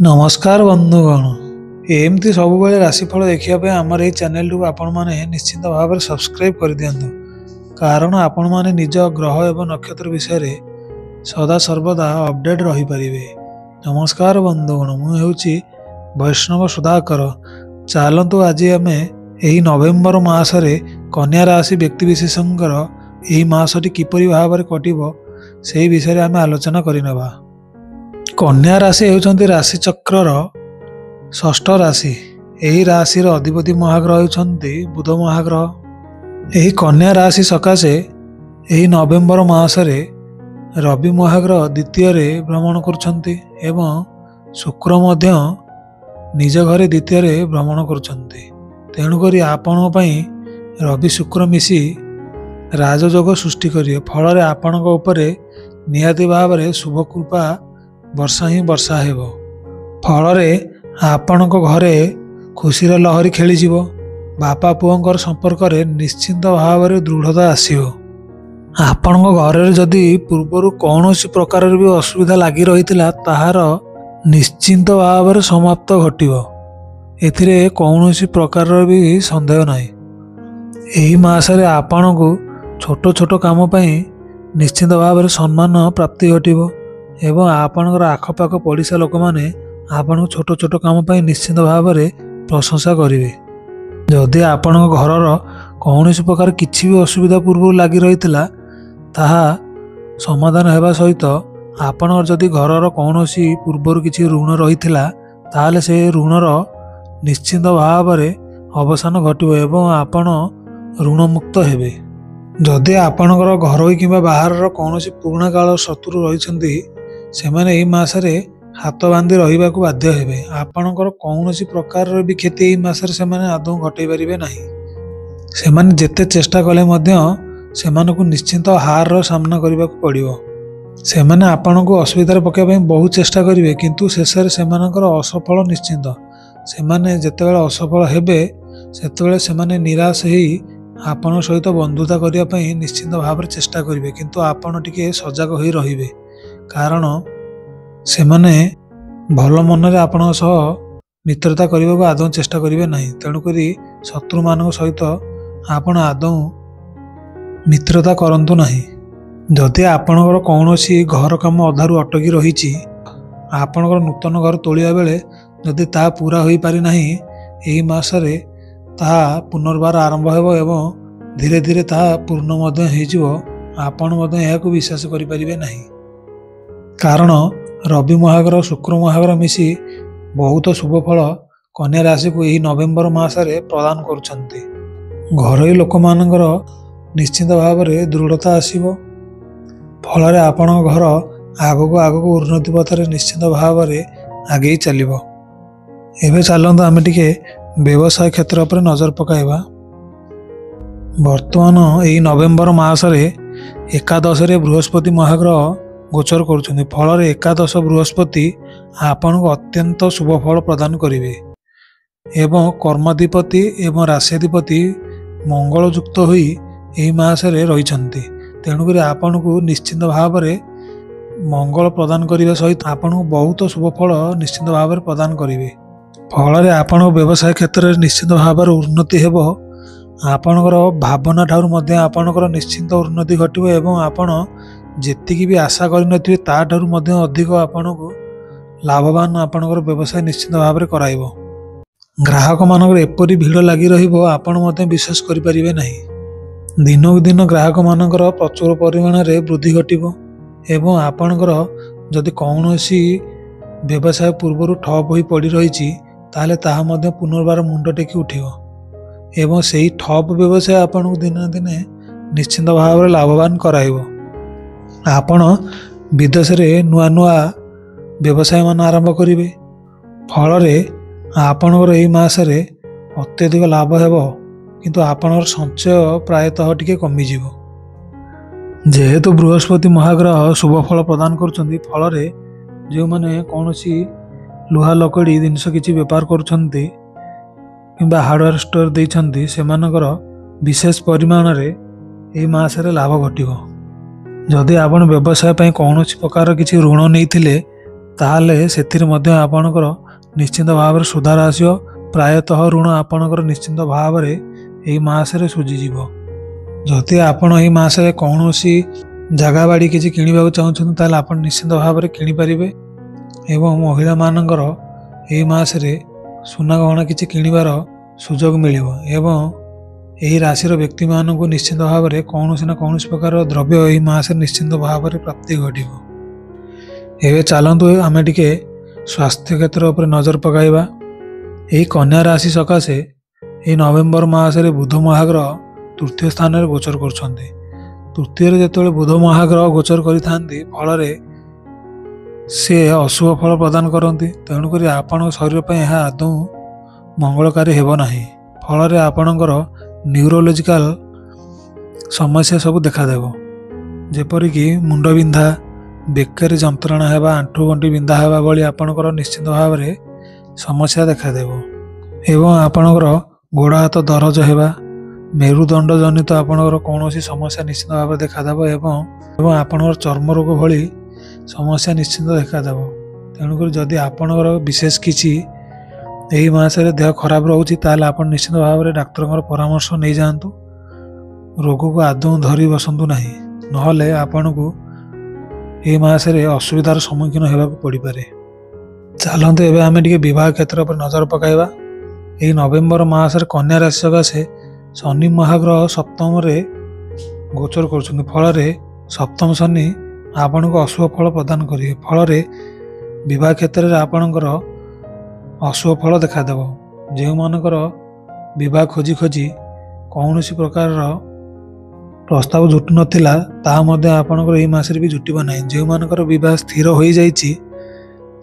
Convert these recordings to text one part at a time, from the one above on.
नमस्कार बंधुगण एमती सब राशिफल देखा आमर ये चैनल को आपण मैंने निश्चित भाव में सब्सक्राइब कर दिंतु कारण आपण मैंने निज ग्रह एवं नक्षत्र विषय सदा सर्वदा अपडेट रही पारे। नमस्कार बंधुगण मुझे वैष्णव सुधाकर। चलतु आज आम यही नवेम्बर मसरे कन्या राशि व्यक्तिविशेषकर यही मासटी किपरि भाव में कटिब से विषय आम आलोचना करनेबा। कन्या राशि होउछंती राशि चक्रर षष्ठ राशि। यही राशि अधिपति महाग्रह होउछंती बुध महाग्रह। यही कन्या राशि सकाशे यही नवेम्बर मासरे रवि महाग्रह द्वितीय रे भ्रमण करुछंती एवं शुक्र मध्य निज घरे द्वितीय रे भ्रमण करुछंती। तेणुकरी आपण पई रवि शुक्र मिसी राजयोग सृष्टि करिए। फल आपणक उपरे निहाती भाव में शुभ कृपा वर्षा ही वर्षा हेब। फल आपणक घरे खुशीर लहरी खेली बापा पुओंकर संपर्क में निश्चिंत भाव में दृढ़ता आसो। आपणक घर जदि पूर्वर कौन प्रकार भी असुविधा लगी रही ताहार निश्चिंत भाव में समाप्त घटिब। एथिरे कौन प्रकार भी संदेह नहीं। यही मासरे आपण को छोट छोट काम निश्चिंत भाव में सम्मान प्राप्ति घटिब एवं आपणकर आखपाख पड़िशा लोक मैंने आपण छोट छोट काम निश्चित भाव में प्रशंसा करेंगे। जदि आपण घर कौन प्रकार किसी भी असुविधा पूर्व लगी रही ताहा समाधान होगा सहित आपण जदि घर कौन पूर्वर किसी ऋण रही ताले से ऋणर निश्चित भाव में अवसान घटव एवं आपण ऋण मुक्त हेबे। जदि आपणकर घर कि बाहर कौन पुराणा काल शत्रु रही से मैंने यही मासरे हाथ बांधि रहा बाध्य हेबे। आपणकर कौन प्रकार भी क्षति यही मासरे से आदौ घटई पारे ना। से जेते चेष्टा कले से निश्चिंत हार सामना करने को पड़ो। से मैंने आपण को असुविधार पकाइबा बहुत चेष्टा करेंगे किंतु शेष असफल निश्चिंत। से मैंने जिते असफल हेबे सेतेबेले से निराश ही आपण सहित बंधुता करने निश्चिंत भाव में चेष्टा करेंगे किंतु आपण टिके सजग हो रहिबे कारण से माने भल मन रे आपण सह मित्रता करने को आदौ चेष्टा करेंगे ना। तेणुकरी शत्रु मान सहित आपण आदौ मित्रता करंतु नहीं। जदि आपणकर कौन घर कम अधारू अटकी रही आपणकर नूतन घर तोलिया बेले जदि ता पूरा हो पारि नाही एही मासरे ता पुनर्बार आरंभ हेबो एवं धीरे धीरे ता पूर्ण मध्य हेजिवो। आपण मध्य एहाकु विश्वास करि परिबे नाही कारण रवि महाग्रह शुक्र महाग्रह मिसी बहुत शुभ फल कन्या राशि को यही नवेम्बर मासरे प्रदान करुछंती। घरोई लोक मानकर निश्चित भाव में दृढ़ता आसीबो। फल आपण घर आगको आगको उन्नति पथरे निश्चित भाव में आगे चलिबो। एबे चलंतु आमे टिके व्यवसाय क्षेत्र पर नजर पकाइबा। वर्तमान यही नवेम्बर मासरे एकादश बृहस्पति महाग्रह गोचर करुछंती। फल एकादश बृहस्पति आपण को अत्यंत शुभ फल प्रदान करेंगे एवं कर्माधिपति एवं राशिधिपति मंगल युक्त होई यही मासरे रहिछंती। तेणुकरी आपण को निश्चित भाव में मंगल प्रदान करने सहित आपण को बहुत शुभ फल निश्चित भाव में प्रदान करेंगे। फल आपण व्यवसाय क्षेत्र में निश्चित भाव में उन्नति हेबो। आपणकर भावना ठार मध्य आपणकर निश्चित उन्नति घटिबो एवं आपण जेतिकी भी आशा करिनथिबे ता ठारू मध्य अधिक आपण को लाभवान आपणकर व्यवसाय निश्चित भाव में कराइबो। ग्राहक मानकर एपरी भीड़ लगी रहिबो आपण मध्य विश्वास करि परिबे नाही। दिनकु दिन ग्राहक मानकर प्रचुर परिमाण रे वृद्धि घटिबो एवं आपणकर जदि कौनसी व्यवसाय पूर्वर ठप होई पड़ी रही ताले ताहा मध्य पुनर्बार मुंड टेकी उठिबो एवं सेही ठप व्यवसाय आपण को दिन दिने निश्चित भाव में लाभवान कराइबो। आपण विदेश रे नुआ नुआ व्यवसाय मान आरंभ करेंगे। फल आपणकर यही मासरे अत्यधिक लाभ हेबो किंतु आपणकर संचय प्रायतः टिके कमिजिवो। जेहेतु बृहस्पति महाग्रह शुभ फल प्रदान करुछंती फल जो माने कौनसी लुहा लकड़ी जिनस किसी व्यापार करुछंती किंबा हार्डवेयर स्टोर देइछंती सेमानकर विशेष परिमाण रे एही मासरे लाभ घटिबो। जदि आपण व्यवसाय कौन प्रकार किसी ऋण नहीं ତାହେଲେ ସେଥିରେ ମଧ୍ୟ ଆପଣଙ୍କର ନିଶ୍ଚିନ୍ତ ଭାବରେ ସୁଧାର ଆସିବ। ପ୍ରାୟତଃ ଋଣ ଆପଣଙ୍କର ନିଶ୍ଚିନ୍ତ ଭାବରେ ଏହି ମାସରେ ସୁଝିଯିବ। ଯଦି ଆପଣ ଏହି ମାସରେ କୌଣସି ଜାଗା ବାଡ଼ି କିଛି କିଣିବାକୁ ଚାହୁଁଛନ୍ତି ତାହେଲେ ଆପଣ ନିଶ୍ଚିନ୍ତ ଭାବରେ କିଣିପାରିବେ। ଏବଂ ମହିଳାମାନଙ୍କର ଏହି ମାସରେ ସୁନା ଗହଣା କିଛି କିଣିବାର ସୁଯୋଗ ମିଳିବ। ଏବଂ ଏହି ରାଶିର ବ୍ୟକ୍ତିମାନଙ୍କୁ ନିଶ୍ଚିନ୍ତ ଭାବରେ କୌଣସି ନା କୌଣସି ପ୍ରକାର ଦ୍ରବ୍ୟ ଏହି ମାସରେ ନିଶ୍ଚିନ୍ତ ଭାବରେ ପ୍ରାପ୍ତି ଘଟିବ। ଏବେ ଚାଲନ୍ତୁ ଆମେ ଟିକେ ସ୍ୱାସ୍ଥ୍ୟ କ୍ଷେତ୍ର ଉପରେ ନଜର ପକାଇବା। ଏହି କନ୍ୟା ରାଶି ସକାଶେ ଏହି ନଭେମ୍ବର ମାସରେ ବୁଧ ମହାଗ୍ରହ ତୃତୀୟ ସ୍ଥାନରେ ଗୋଚର କରୁଛନ୍ତି। ତୃତୀୟରେ ଯେତେବେଳେ ବୁଧ ମହାଗ୍ରହ ଗୋଚର କରିଥାନ୍ତି ଫଳରେ ସେ ଅଶୁଭ ଫଳ ପ୍ରଦାନ କରନ୍ତି। ତେଣୁକରି ଆପଣଙ୍କ ଶରୀର ପାଇଁ ଏହା ଆଦୌ ମଙ୍ଗଳକାରୀ ହେବ ନାହିଁ। ଫଳରେ ଆପଣଙ୍କର ନ୍ୟୁରୋଲୋଜିକାଲ ସମସ୍ୟା ସବୁ ଦେଖାଦେବ, ଯେପରିକି ମୁଣ୍ଡବିନ୍ଧା, ବେକରେ ଯନ୍ତ୍ରଣା ହେବା, ଆଣ୍ଠୁଗଣ୍ଠି ବିନ୍ଧା ହେବା ଭଳି ଆପଣଙ୍କର ନିଶ୍ଚିତ ଭାବରେ ସମସ୍ୟା ଦେଖାଦେବ। ଏବଂ ଆପଣଙ୍କର ଗୋଡ଼ ହାତ ଦରଜ ହେବା, ମେରୁଦଣ୍ଡ ଜନିତ ଆପଣଙ୍କର କୌଣସି ସମସ୍ୟା ନିଶ୍ଚିତ ଭାବରେ ଦେଖାଦେବ। ଏବଂ ଆପଣଙ୍କର ଚର୍ମ ରୋଗ ଭଳି ସମସ୍ୟା ନିଶ୍ଚିନ୍ତ ଦେଖାଦେବ। ତେଣୁକରି ଯଦି ଆପଣଙ୍କର ବିଶେଷ କିଛି ଏହି ମାସରେ ଦେହ ଖରାପ ରହୁଛି ତାହେଲେ ଆପଣ ନିଶ୍ଚିତ ଭାବରେ ଡାକ୍ତରଙ୍କର ପରାମର୍ଶ ନେଇଯାଆନ୍ତୁ। ରୋଗକୁ ଆଦୌ ଧରି ବସନ୍ତୁ ନାହିଁ, ନହେଲେ ଆପଣଙ୍କୁ ଏହି ମାସରେ ଅସୁବିଧାର ସମ୍ମୁଖୀନ ହେବାକୁ ପଡ଼ିପାରେ। ଚାଲନ୍ତୁ ଏବେ ଆମେ ଟିକେ ବିବାହ କ୍ଷେତ୍ର ଉପରେ ନଜର ପକାଇବା। ଏହି ନଭେମ୍ବର ମାସରେ କନ୍ୟା ରାଶି ସକାଶେ ଶନି ମହାଗ୍ରହ ସପ୍ତମରେ ଗୋଚର କରୁଛନ୍ତି। ଫଳରେ ସପ୍ତମ ଶନି ଆପଣଙ୍କୁ ଅଶୁଭ ଫଳ ପ୍ରଦାନ କରିବେ। ଫଳରେ ବିବାହ କ୍ଷେତ୍ରରେ ଆପଣଙ୍କର ଅଶୁଭ ଫଳ ଦେଖାଦେବ। ଯେଉଁମାନଙ୍କର ବିବାହ ଖୋଜି ଖୋଜି କୌଣସି ପ୍ରକାରର ପ୍ରସ୍ତାବ ଜୁଟୁ ନଥିଲା ତାହା ମଧ୍ୟ ଆପଣଙ୍କର ଏହି ମାସରେ ବି ଜୁଟିବ ନାହିଁ। ଯେଉଁମାନଙ୍କର ବିବାହ ସ୍ଥିର ହୋଇଯାଇଛି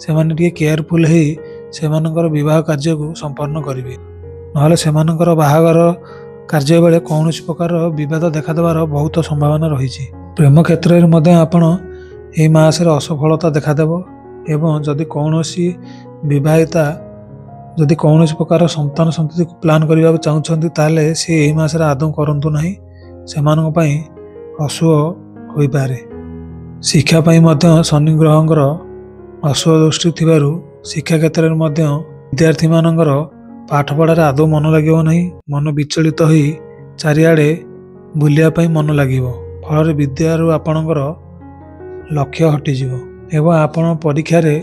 ସେମାନେ ଟିକେ କେୟାରଫୁଲ୍ ହେଇ ସେମାନଙ୍କର ବିବାହ କାର୍ଯ୍ୟକୁ ସମ୍ପନ୍ନ କରିବେ, ନହେଲେ ସେମାନଙ୍କର ବାହାଘର କାର୍ଯ୍ୟ ବେଳେ କୌଣସି ପ୍ରକାର ବିବାଦ ଦେଖାଦେବାର ବହୁତ ସମ୍ଭାବନା ରହିଛି। ପ୍ରେମ କ୍ଷେତ୍ରରେ ମଧ୍ୟ ଆପଣ ଏହି ମାସରେ ଅସଫଳତା ଦେଖାଦେବ। ଏବଂ ଯଦି କୌଣସି ବିବାହିତା ଯଦି କୌଣସି ପ୍ରକାର ସନ୍ତାନ ସନ୍ତତିକୁ ପ୍ଲାନ୍ କରିବାକୁ ଚାହୁଁଛନ୍ତି ତାହେଲେ ସେ ଏହି ମାସରେ ଆଦୌ କରନ୍ତୁ ନାହିଁ, ସେମାନଙ୍କ ପାଇଁ ଅଶୁଭ ହୋଇପାରେ। ଶିକ୍ଷା ପାଇଁ ମଧ୍ୟ ଶନି ଗ୍ରହଙ୍କର ଅଶୁଭ ଦୃଷ୍ଟି ଥିବାରୁ ଶିକ୍ଷା କ୍ଷେତ୍ରରେ ମଧ୍ୟ ବିଦ୍ୟାର୍ଥୀମାନଙ୍କର ପାଠପଢ଼ାରେ ଆଦୌ ମନ ଲାଗିବ ନାହିଁ। ମନ ବିଚଳିତ ହୋଇ ଚାରିଆଡ଼େ ବୁଲିବା ପାଇଁ ମନ ଲାଗିବ। ଫଳରେ ବିଦ୍ୟାରୁ ଆପଣଙ୍କର ଲକ୍ଷ୍ୟ ହଟିଯିବ ଏବଂ ଆପଣ ପରୀକ୍ଷାରେ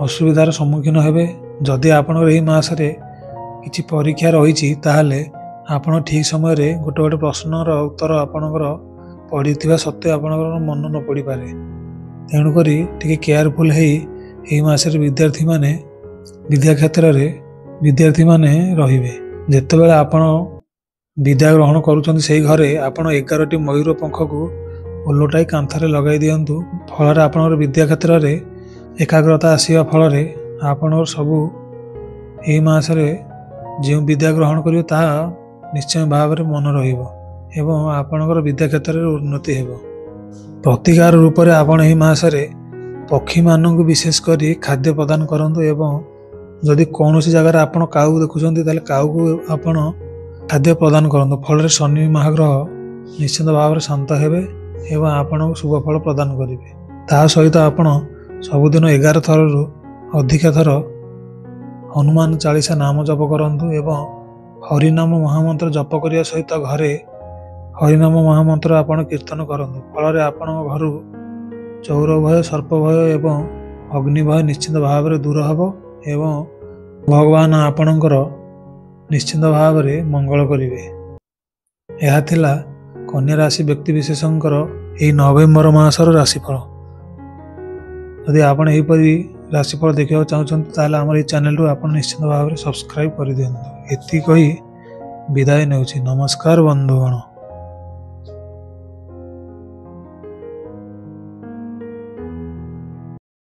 ଅସୁବିଧାର ସମ୍ମୁଖୀନ ହେବେ। ଯଦି ଆପଣଙ୍କର ଏହି ମାସରେ କିଛି ପରୀକ୍ଷା ରହିଛି ତାହେଲେ ଆପଣ ଠିକ୍ ସମୟରେ ଗୋଟେ ପ୍ରଶ୍ନର ଉତ୍ତର ଆପଣଙ୍କର ପଢ଼ିଥିବା ସତ୍ତ୍ୱେ ଆପଣଙ୍କର ମନ ନ ପଡ଼ିପାରେ। ତେଣୁକରି ଟିକେ କେୟାରଫୁଲ୍ ହେଇ ଏହି ମାସରେ ବିଦ୍ୟା କ୍ଷେତ୍ରରେ ବିଦ୍ୟାର୍ଥୀମାନେ ରହିବେ। ଯେତେବେଳେ ଆପଣ ବିଦ୍ୟା ଗ୍ରହଣ କରୁଛନ୍ତି ସେହି ଘରେ ଆପଣ 11ଟି ମୟୂର ପଙ୍ଖକୁ ଓଲଟାଇ କାନ୍ଥରେ ଲଗାଇ ଦିଅନ୍ତୁ। ଫଳରେ ଆପଣଙ୍କର ବିଦ୍ୟା କ୍ଷେତ୍ରରେ ଏକାଗ୍ରତା ଆସିବା ଫଳରେ ଆପଣଙ୍କର ସବୁ ଏହି ମାସରେ ଯେଉଁ ବିଦ୍ୟା ଗ୍ରହଣ କରିବେ ତାହା ନିଶ୍ଚୟ ଭାବରେ ମନେ ରହିବ ଏବଂ ଆପଣଙ୍କର ବିଦ୍ୟା କ୍ଷେତ୍ରରେ ଉନ୍ନତି ହେବ। ପ୍ରତିକାର ରୂପରେ ଆପଣ ଏହି ମାସରେ ପକ୍ଷୀମାନଙ୍କୁ ବିଶେଷ କରି ଖାଦ୍ୟ ପ୍ରଦାନ କରନ୍ତୁ। ଏବଂ ଯଦି କୌଣସି ଜାଗାରେ ଆପଣ କାଉ ଦେଖୁଛନ୍ତି ତାହେଲେ କାଉକୁ ଆପଣ ଖାଦ୍ୟ ପ୍ରଦାନ କରନ୍ତୁ। ଫଳରେ ଶନି ମହାଗ୍ରହ ନିଶ୍ଚିତ ଭାବରେ ଶାନ୍ତ ହେବେ ଏବଂ ଆପଣଙ୍କୁ ଶୁଭ ଫଳ ପ୍ରଦାନ କରିବେ। ତା ସହିତ ଆପଣ ସବୁଦିନ 11 ଥରରୁ ଅଧିକ ଥର ହନୁମାନ ଚାଳିଶା ନାମ ଜପ କରନ୍ତୁ ଏବଂ ହରିନାମ ମହାମନ୍ତ୍ର ଜପ କରିବା ସହିତ ଘରେ ହରିନାମ ମହାମନ୍ତ୍ର ଆପଣ କୀର୍ତ୍ତନ କରନ୍ତୁ। ଫଳରେ ଆପଣଙ୍କ ଘରୁ ଚୌର ଭୟ, ସର୍ପ ଭୟ ଏବଂ ଅଗ୍ନି ଭୟ ନିଶ୍ଚିତ ଭାବରେ ଦୂର ହେବ ଏବଂ ଭଗବାନ ଆପଣଙ୍କର ନିଶ୍ଚିତ ଭାବରେ ମଙ୍ଗଳ କରିବେ। ଏହା ଥିଲା କନ୍ୟା ରାଶି ବ୍ୟକ୍ତିବିଶେଷଙ୍କର ଏହି ନଭେମ୍ବର ମାସର ରାଶିଫଳ। ଯଦି ଆପଣ ଏହିପରି ରାଶିଫଳ ଦେଖିବାକୁ ଚାହୁଁଛନ୍ତି ତାହେଲେ ଆମର ଏହି ଚ୍ୟାନେଲରୁ ଆପଣ ନିଶ୍ଚିତ ଭାବରେ ସବସ୍କ୍ରାଇବ୍ କରିଦିଅନ୍ତୁ। ଏତିକି କହି ବିଦାୟ ନେଉଛି। ନମସ୍କାର ବନ୍ଧୁଗଣ।